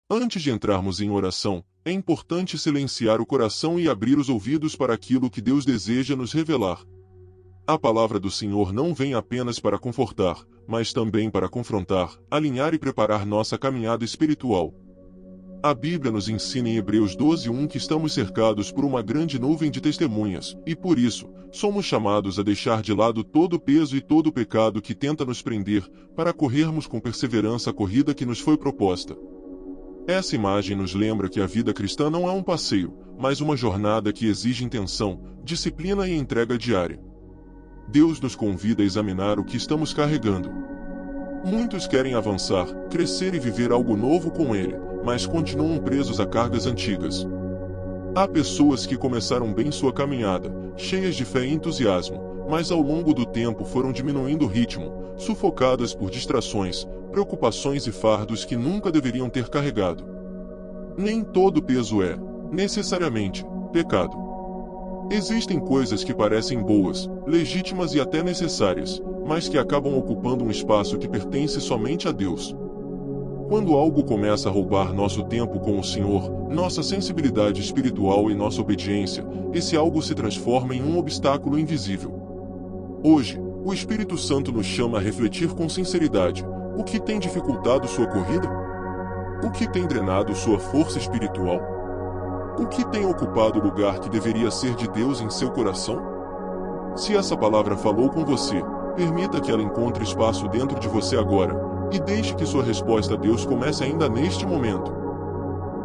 Antes de entrarmos em oração, é importante silenciar o coração e abrir os ouvidos para aquilo que Deus deseja nos revelar. A palavra do Senhor não vem apenas para confortar, mas também para confrontar, alinhar e preparar nossa caminhada espiritual. A Bíblia nos ensina em Hebreus 12:1 que estamos cercados por uma grande nuvem de testemunhas, e por isso, somos chamados a deixar de lado todo o peso e todo o pecado que tenta nos prender, para corrermos com perseverança a corrida que nos foi proposta. Essa imagem nos lembra que a vida cristã não é um passeio, mas uma jornada que exige intenção, disciplina e entrega diária. Deus nos convida a examinar o que estamos carregando. Muitos querem avançar, crescer e viver algo novo com Ele, mas continuam presos a cargas antigas. Há pessoas que começaram bem sua caminhada, cheias de fé e entusiasmo, mas ao longo do tempo foram diminuindo o ritmo, sufocadas por distrações, preocupações e fardos que nunca deveriam ter carregado. Nem todo peso é, necessariamente, pecado. Existem coisas que parecem boas, legítimas e até necessárias, mas que acabam ocupando um espaço que pertence somente a Deus. Quando algo começa a roubar nosso tempo com o Senhor, nossa sensibilidade espiritual e nossa obediência, esse algo se transforma em um obstáculo invisível. Hoje, o Espírito Santo nos chama a refletir com sinceridade: o que tem dificultado sua corrida? O que tem drenado sua força espiritual? O que tem ocupado o lugar que deveria ser de Deus em seu coração? Se essa palavra falou com você, permita que ela encontre espaço dentro de você agora, e deixe que sua resposta a Deus comece ainda neste momento.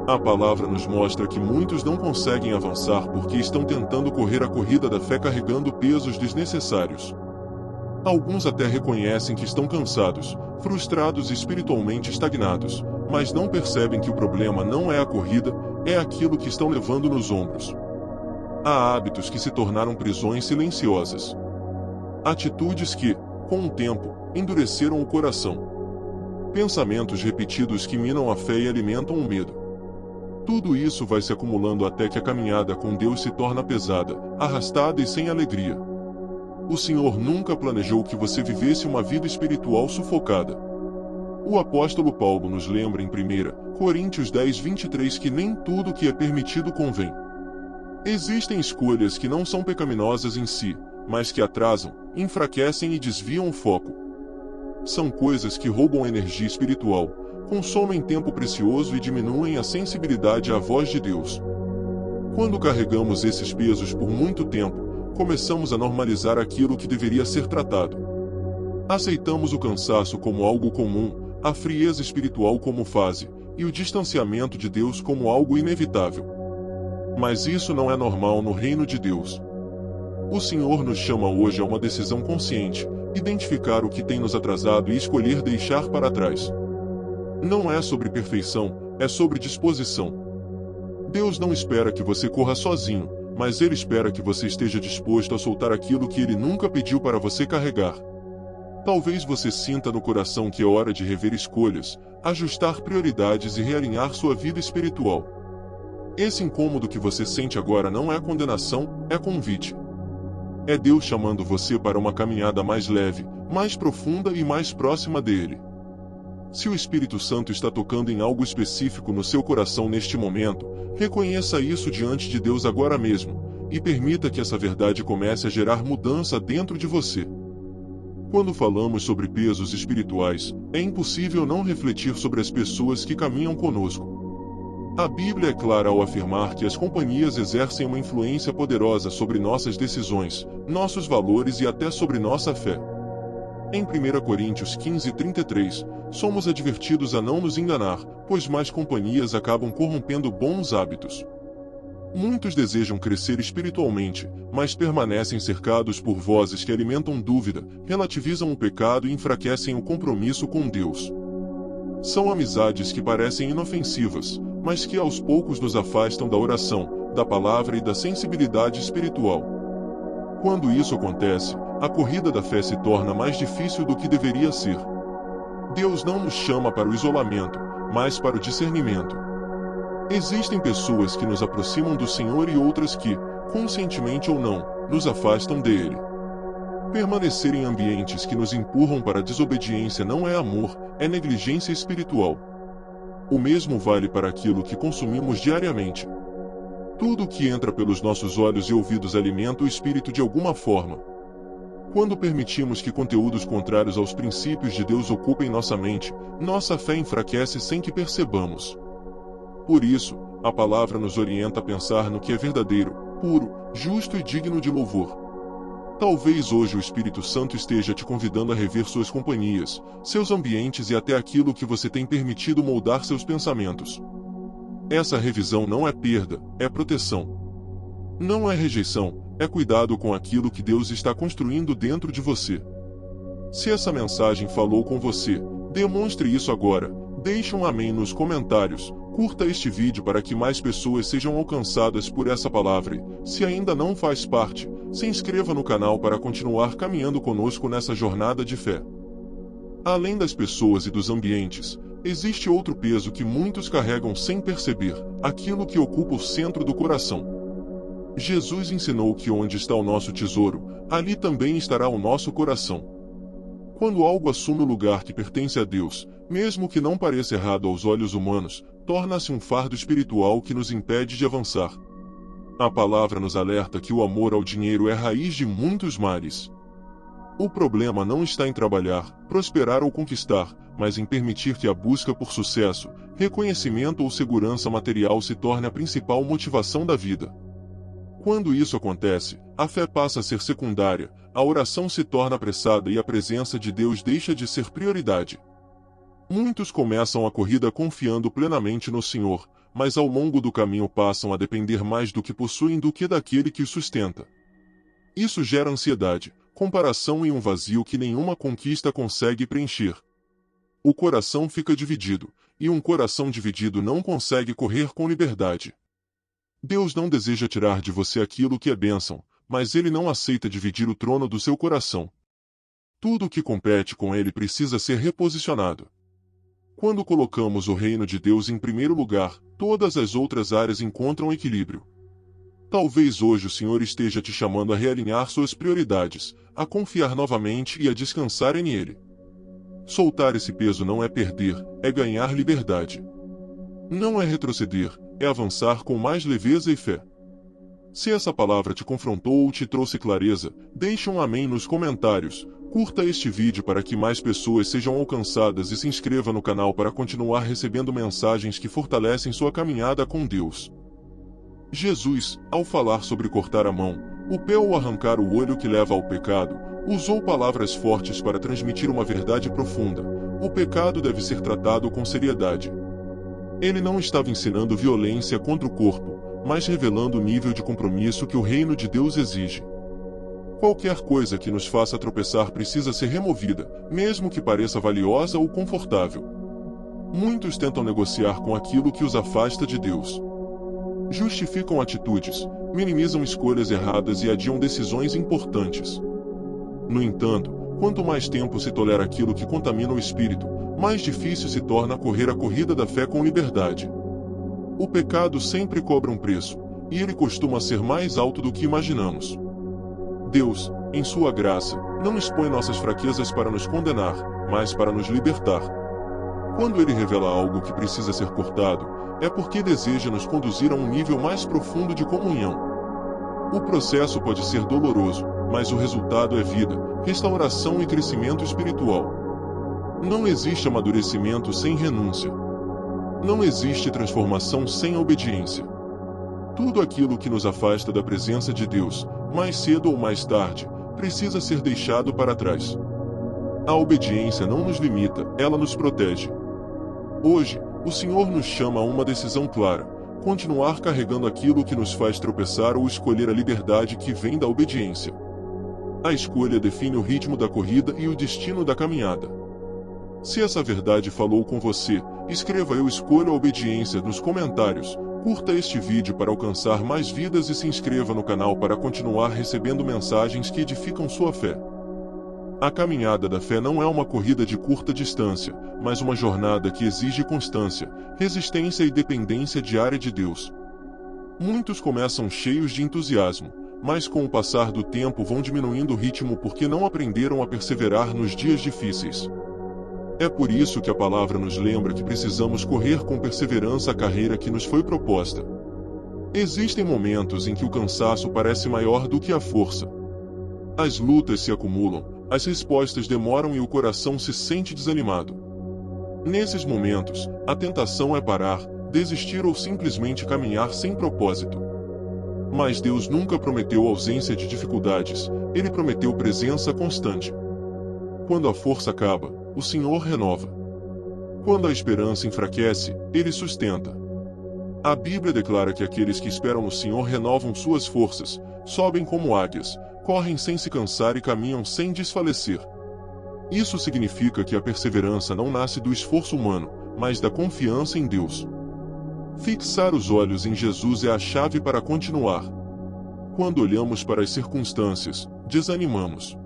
A palavra nos mostra que muitos não conseguem avançar porque estão tentando correr a corrida da fé carregando pesos desnecessários. Alguns até reconhecem que estão cansados, frustrados e espiritualmente estagnados, mas não percebem que o problema não é a corrida, é aquilo que estão levando nos ombros. Há hábitos que se tornaram prisões silenciosas. Atitudes que, com o tempo, endureceram o coração. Pensamentos repetidos que minam a fé e alimentam o medo. Tudo isso vai se acumulando até que a caminhada com Deus se torna pesada, arrastada e sem alegria. O Senhor nunca planejou que você vivesse uma vida espiritual sufocada. O apóstolo Paulo nos lembra em 1 Coríntios 10:23 que nem tudo que é permitido convém. Existem escolhas que não são pecaminosas em si, mas que atrasam, enfraquecem e desviam o foco. São coisas que roubam energia espiritual, consomem tempo precioso e diminuem a sensibilidade à voz de Deus. Quando carregamos esses pesos por muito tempo, começamos a normalizar aquilo que deveria ser tratado. Aceitamos o cansaço como algo comum, a frieza espiritual como fase, e o distanciamento de Deus como algo inevitável. Mas isso não é normal no reino de Deus. O Senhor nos chama hoje a uma decisão consciente, identificar o que tem nos atrasado e escolher deixar para trás. Não é sobre perfeição, é sobre disposição. Deus não espera que você corra sozinho, mas Ele espera que você esteja disposto a soltar aquilo que Ele nunca pediu para você carregar. Talvez você sinta no coração que é hora de rever escolhas, ajustar prioridades e realinhar sua vida espiritual. Esse incômodo que você sente agora não é condenação, é convite. É Deus chamando você para uma caminhada mais leve, mais profunda e mais próxima dele. Se o Espírito Santo está tocando em algo específico no seu coração neste momento, reconheça isso diante de Deus agora mesmo, e permita que essa verdade comece a gerar mudança dentro de você. Quando falamos sobre pesos espirituais, é impossível não refletir sobre as pessoas que caminham conosco. A Bíblia é clara ao afirmar que as companhias exercem uma influência poderosa sobre nossas decisões, nossos valores e até sobre nossa fé. Em 1 Coríntios 15:33, somos advertidos a não nos enganar, pois más companhias acabam corrompendo bons hábitos. Muitos desejam crescer espiritualmente, mas permanecem cercados por vozes que alimentam dúvida, relativizam o pecado e enfraquecem o compromisso com Deus. São amizades que parecem inofensivas, mas que aos poucos nos afastam da oração, da palavra e da sensibilidade espiritual. Quando isso acontece, a corrida da fé se torna mais difícil do que deveria ser. Deus não nos chama para o isolamento, mas para o discernimento. Existem pessoas que nos aproximam do Senhor e outras que, conscientemente ou não, nos afastam dele. Permanecer em ambientes que nos empurram para a desobediência não é amor, é negligência espiritual. O mesmo vale para aquilo que consumimos diariamente. Tudo que entra pelos nossos olhos e ouvidos alimenta o espírito de alguma forma. Quando permitimos que conteúdos contrários aos princípios de Deus ocupem nossa mente, nossa fé enfraquece sem que percebamos. Por isso, a palavra nos orienta a pensar no que é verdadeiro, puro, justo e digno de louvor. Talvez hoje o Espírito Santo esteja te convidando a rever suas companhias, seus ambientes e até aquilo que você tem permitido moldar seus pensamentos. Essa revisão não é perda, é proteção. Não é rejeição, é cuidado com aquilo que Deus está construindo dentro de você. Se essa mensagem falou com você, demonstre isso agora, deixe um amém nos comentários, curta este vídeo para que mais pessoas sejam alcançadas por essa palavra e, se ainda não faz parte, se inscreva no canal para continuar caminhando conosco nessa jornada de fé. Além das pessoas e dos ambientes, existe outro peso que muitos carregam sem perceber, aquilo que ocupa o centro do coração. Jesus ensinou que onde está o nosso tesouro, ali também estará o nosso coração. Quando algo assume o lugar que pertence a Deus, mesmo que não pareça errado aos olhos humanos, torna-se um fardo espiritual que nos impede de avançar. A palavra nos alerta que o amor ao dinheiro é a raiz de muitos males. O problema não está em trabalhar, prosperar ou conquistar, mas em permitir que a busca por sucesso, reconhecimento ou segurança material se torne a principal motivação da vida. Quando isso acontece, a fé passa a ser secundária, a oração se torna apressada e a presença de Deus deixa de ser prioridade. Muitos começam a corrida confiando plenamente no Senhor, mas ao longo do caminho passam a depender mais do que possuem do que daquele que os sustenta. Isso gera ansiedade, comparação e um vazio que nenhuma conquista consegue preencher. O coração fica dividido, e um coração dividido não consegue correr com liberdade. Deus não deseja tirar de você aquilo que é bênção, mas Ele não aceita dividir o trono do seu coração. Tudo o que compete com Ele precisa ser reposicionado. Quando colocamos o reino de Deus em primeiro lugar, todas as outras áreas encontram equilíbrio. Talvez hoje o Senhor esteja te chamando a realinhar suas prioridades, a confiar novamente e a descansar em Ele. Soltar esse peso não é perder, é ganhar liberdade. Não é retroceder, é avançar com mais leveza e fé. Se essa palavra te confrontou ou te trouxe clareza, deixe um amém nos comentários, curta este vídeo para que mais pessoas sejam alcançadas e se inscreva no canal para continuar recebendo mensagens que fortalecem sua caminhada com Deus. Jesus, ao falar sobre cortar a mão, o pé ou arrancar o olho que leva ao pecado, usou palavras fortes para transmitir uma verdade profunda: o pecado deve ser tratado com seriedade. Ele não estava ensinando violência contra o corpo, mas revelando o nível de compromisso que o reino de Deus exige. Qualquer coisa que nos faça tropeçar precisa ser removida, mesmo que pareça valiosa ou confortável. Muitos tentam negociar com aquilo que os afasta de Deus. Justificam atitudes, minimizam escolhas erradas e adiam decisões importantes. No entanto, quanto mais tempo se tolera aquilo que contamina o espírito, mais difícil se torna correr a corrida da fé com liberdade. O pecado sempre cobra um preço, e ele costuma ser mais alto do que imaginamos. Deus, em sua graça, não expõe nossas fraquezas para nos condenar, mas para nos libertar. Quando ele revela algo que precisa ser cortado, é porque deseja nos conduzir a um nível mais profundo de comunhão. O processo pode ser doloroso, mas o resultado é vida, restauração e crescimento espiritual. Não existe amadurecimento sem renúncia. Não existe transformação sem obediência. Tudo aquilo que nos afasta da presença de Deus, mais cedo ou mais tarde, precisa ser deixado para trás. A obediência não nos limita, ela nos protege. Hoje, o Senhor nos chama a uma decisão clara: continuar carregando aquilo que nos faz tropeçar ou escolher a liberdade que vem da obediência. A escolha define o ritmo da corrida e o destino da caminhada. Se essa verdade falou com você, escreva "Eu escolho a obediência" nos comentários, curta este vídeo para alcançar mais vidas e se inscreva no canal para continuar recebendo mensagens que edificam sua fé. A caminhada da fé não é uma corrida de curta distância, mas uma jornada que exige constância, resistência e dependência diária de Deus. Muitos começam cheios de entusiasmo, mas com o passar do tempo vão diminuindo o ritmo porque não aprenderam a perseverar nos dias difíceis. É por isso que a palavra nos lembra que precisamos correr com perseverança a carreira que nos foi proposta. Existem momentos em que o cansaço parece maior do que a força. As lutas se acumulam, as respostas demoram e o coração se sente desanimado. Nesses momentos, a tentação é parar, desistir ou simplesmente caminhar sem propósito. Mas Deus nunca prometeu ausência de dificuldades, Ele prometeu presença constante. Quando a força acaba, o Senhor renova. Quando a esperança enfraquece, Ele sustenta. A Bíblia declara que aqueles que esperam no Senhor renovam suas forças, sobem como águias, correm sem se cansar e caminham sem desfalecer. Isso significa que a perseverança não nasce do esforço humano, mas da confiança em Deus. Fixar os olhos em Jesus é a chave para continuar. Quando olhamos para as circunstâncias, desanimamos.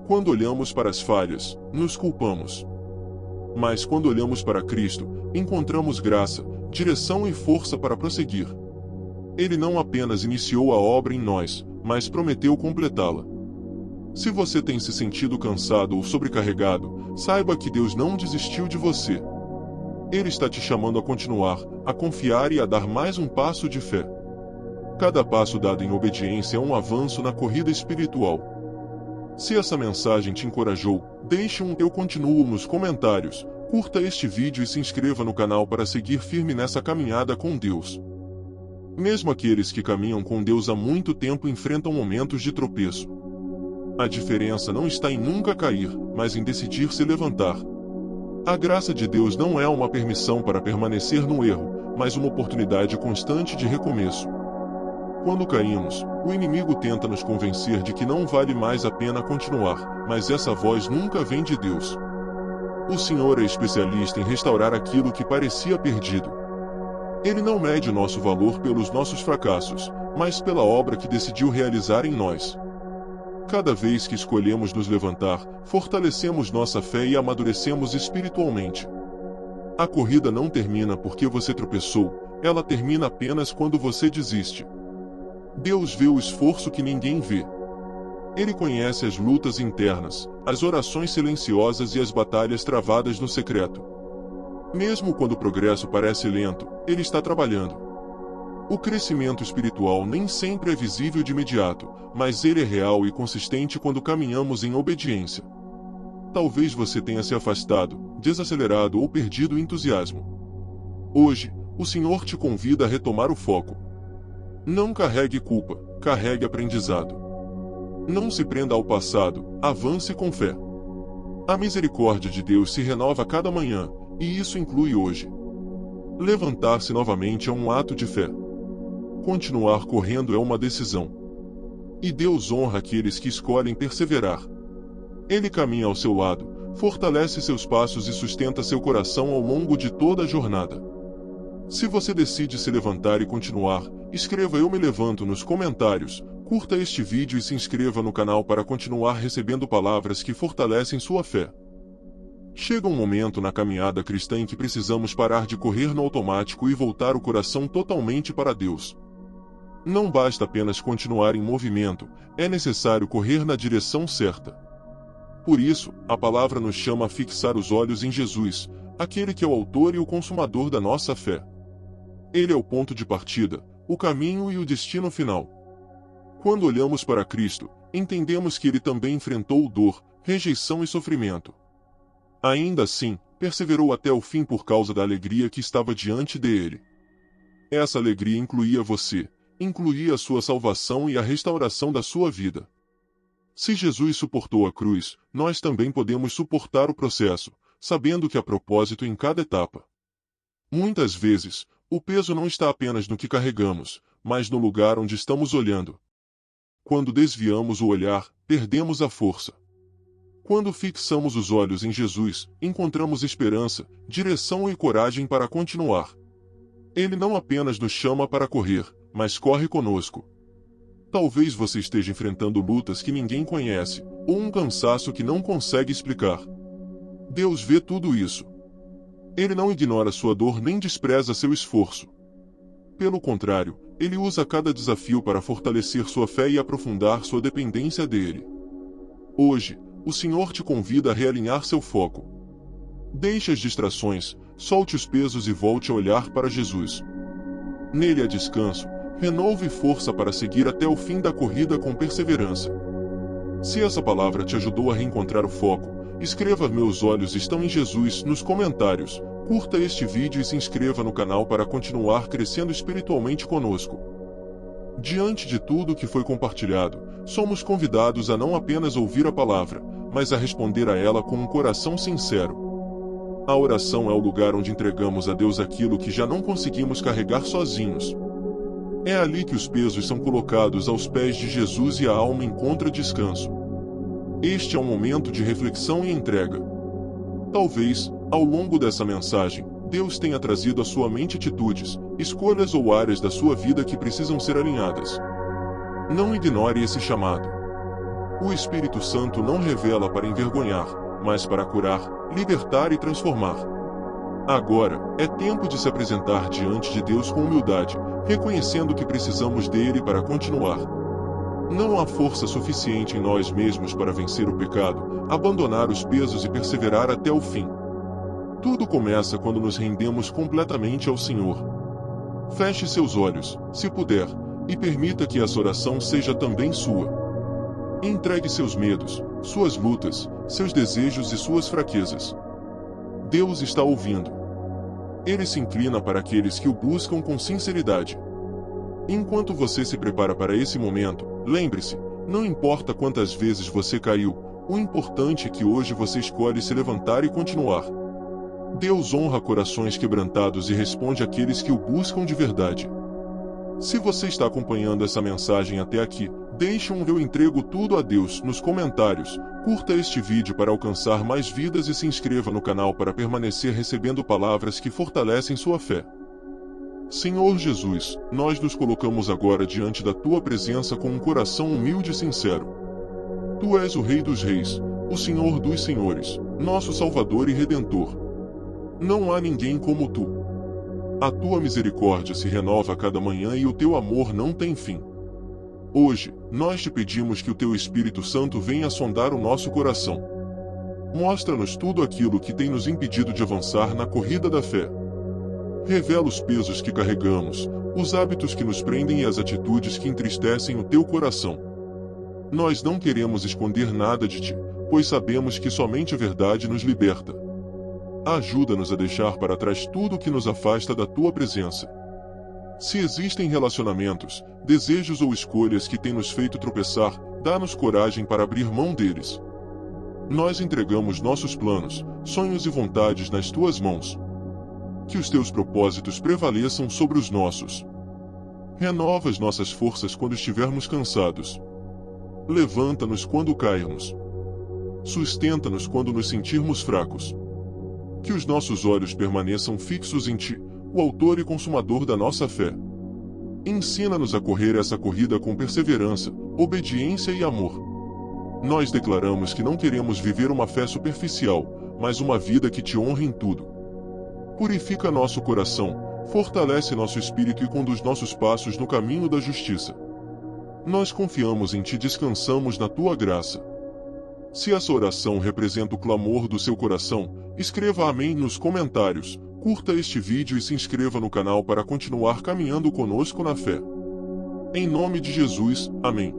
Quando olhamos para as falhas, nos culpamos. Mas quando olhamos para Cristo, encontramos graça, direção e força para prosseguir. Ele não apenas iniciou a obra em nós, mas prometeu completá-la. Se você tem se sentido cansado ou sobrecarregado, saiba que Deus não desistiu de você. Ele está te chamando a continuar, a confiar e a dar mais um passo de fé. Cada passo dado em obediência é um avanço na corrida espiritual. Se essa mensagem te encorajou, deixe um "eu continuo" nos comentários, curta este vídeo e se inscreva no canal para seguir firme nessa caminhada com Deus. Mesmo aqueles que caminham com Deus há muito tempo enfrentam momentos de tropeço. A diferença não está em nunca cair, mas em decidir se levantar. A graça de Deus não é uma permissão para permanecer no erro, mas uma oportunidade constante de recomeço. Quando caímos, o inimigo tenta nos convencer de que não vale mais a pena continuar, mas essa voz nunca vem de Deus. O Senhor é especialista em restaurar aquilo que parecia perdido. Ele não mede nosso valor pelos nossos fracassos, mas pela obra que decidiu realizar em nós. Cada vez que escolhemos nos levantar, fortalecemos nossa fé e amadurecemos espiritualmente. A corrida não termina porque você tropeçou, ela termina apenas quando você desiste. Deus vê o esforço que ninguém vê. Ele conhece as lutas internas, as orações silenciosas e as batalhas travadas no secreto. Mesmo quando o progresso parece lento, Ele está trabalhando. O crescimento espiritual nem sempre é visível de imediato, mas ele é real e consistente quando caminhamos em obediência. Talvez você tenha se afastado, desacelerado ou perdido o entusiasmo. Hoje, o Senhor te convida a retomar o foco. Não carregue culpa, carregue aprendizado. Não se prenda ao passado, avance com fé. A misericórdia de Deus se renova a cada manhã, e isso inclui hoje. Levantar-se novamente é um ato de fé. Continuar correndo é uma decisão. E Deus honra aqueles que escolhem perseverar. Ele caminha ao seu lado, fortalece seus passos e sustenta seu coração ao longo de toda a jornada. Se você decide se levantar e continuar, escreva "eu me levanto" nos comentários, curta este vídeo e se inscreva no canal para continuar recebendo palavras que fortalecem sua fé. Chega um momento na caminhada cristã em que precisamos parar de correr no automático e voltar o coração totalmente para Deus. Não basta apenas continuar em movimento, é necessário correr na direção certa. Por isso, a palavra nos chama a fixar os olhos em Jesus, aquele que é o autor e o consumador da nossa fé. Ele é o ponto de partida, o caminho e o destino final. Quando olhamos para Cristo, entendemos que ele também enfrentou dor, rejeição e sofrimento. Ainda assim, perseverou até o fim por causa da alegria que estava diante dele. Essa alegria incluía você, incluía a sua salvação e a restauração da sua vida. Se Jesus suportou a cruz, nós também podemos suportar o processo, sabendo que há propósito em cada etapa. Muitas vezes, o peso não está apenas no que carregamos, mas no lugar onde estamos olhando. Quando desviamos o olhar, perdemos a força. Quando fixamos os olhos em Jesus, encontramos esperança, direção e coragem para continuar. Ele não apenas nos chama para correr, mas corre conosco. Talvez você esteja enfrentando lutas que ninguém conhece, ou um cansaço que não consegue explicar. Deus vê tudo isso. Ele não ignora sua dor nem despreza seu esforço. Pelo contrário, ele usa cada desafio para fortalecer sua fé e aprofundar sua dependência dele. Hoje, o Senhor te convida a realinhar seu foco. Deixe as distrações, solte os pesos e volte a olhar para Jesus. Nele há descanso, renovo e força para seguir até o fim da corrida com perseverança. Se essa palavra te ajudou a reencontrar o foco, escreva "Meus olhos estão em Jesus" nos comentários, curta este vídeo e se inscreva no canal para continuar crescendo espiritualmente conosco. Diante de tudo que foi compartilhado, somos convidados a não apenas ouvir a palavra, mas a responder a ela com um coração sincero. A oração é o lugar onde entregamos a Deus aquilo que já não conseguimos carregar sozinhos. É ali que os pesos são colocados aos pés de Jesus e a alma encontra descanso. Este é um momento de reflexão e entrega. Talvez, ao longo dessa mensagem, Deus tenha trazido à sua mente atitudes, escolhas ou áreas da sua vida que precisam ser alinhadas. Não ignore esse chamado. O Espírito Santo não revela para envergonhar, mas para curar, libertar e transformar. Agora, é tempo de se apresentar diante de Deus com humildade, reconhecendo que precisamos dele para continuar. Não há força suficiente em nós mesmos para vencer o pecado, abandonar os pesos e perseverar até o fim. Tudo começa quando nos rendemos completamente ao Senhor. Feche seus olhos, se puder, e permita que essa oração seja também sua. Entregue seus medos, suas lutas, seus desejos e suas fraquezas. Deus está ouvindo. Ele se inclina para aqueles que o buscam com sinceridade. Enquanto você se prepara para esse momento, lembre-se, não importa quantas vezes você caiu, o importante é que hoje você escolhe se levantar e continuar. Deus honra corações quebrantados e responde àqueles que o buscam de verdade. Se você está acompanhando essa mensagem até aqui, deixe um "Eu entrego tudo a Deus" nos comentários, curta este vídeo para alcançar mais vidas e se inscreva no canal para permanecer recebendo palavras que fortalecem sua fé. Senhor Jesus, nós nos colocamos agora diante da Tua presença com um coração humilde e sincero. Tu és o Rei dos Reis, o Senhor dos Senhores, nosso Salvador e Redentor. Não há ninguém como Tu. A Tua misericórdia se renova a cada manhã e o Teu amor não tem fim. Hoje, nós te pedimos que o Teu Espírito Santo venha sondar o nosso coração. Mostra-nos tudo aquilo que tem nos impedido de avançar na corrida da fé. Revela os pesos que carregamos, os hábitos que nos prendem e as atitudes que entristecem o Teu coração. Nós não queremos esconder nada de Ti, pois sabemos que somente a verdade nos liberta. Ajuda-nos a deixar para trás tudo o que nos afasta da Tua presença. Se existem relacionamentos, desejos ou escolhas que têm nos feito tropeçar, dá-nos coragem para abrir mão deles. Nós entregamos nossos planos, sonhos e vontades nas Tuas mãos. Que os Teus propósitos prevaleçam sobre os nossos. Renova as nossas forças quando estivermos cansados. Levanta-nos quando cairmos. Sustenta-nos quando nos sentirmos fracos. Que os nossos olhos permaneçam fixos em Ti, o Autor e Consumador da nossa fé. Ensina-nos a correr essa corrida com perseverança, obediência e amor. Nós declaramos que não queremos viver uma fé superficial, mas uma vida que Te honre em tudo. Purifica nosso coração, fortalece nosso espírito e conduz nossos passos no caminho da justiça. Nós confiamos em Ti e descansamos na Tua graça. Se essa oração representa o clamor do seu coração, escreva amém nos comentários, curta este vídeo e se inscreva no canal para continuar caminhando conosco na fé. Em nome de Jesus, amém.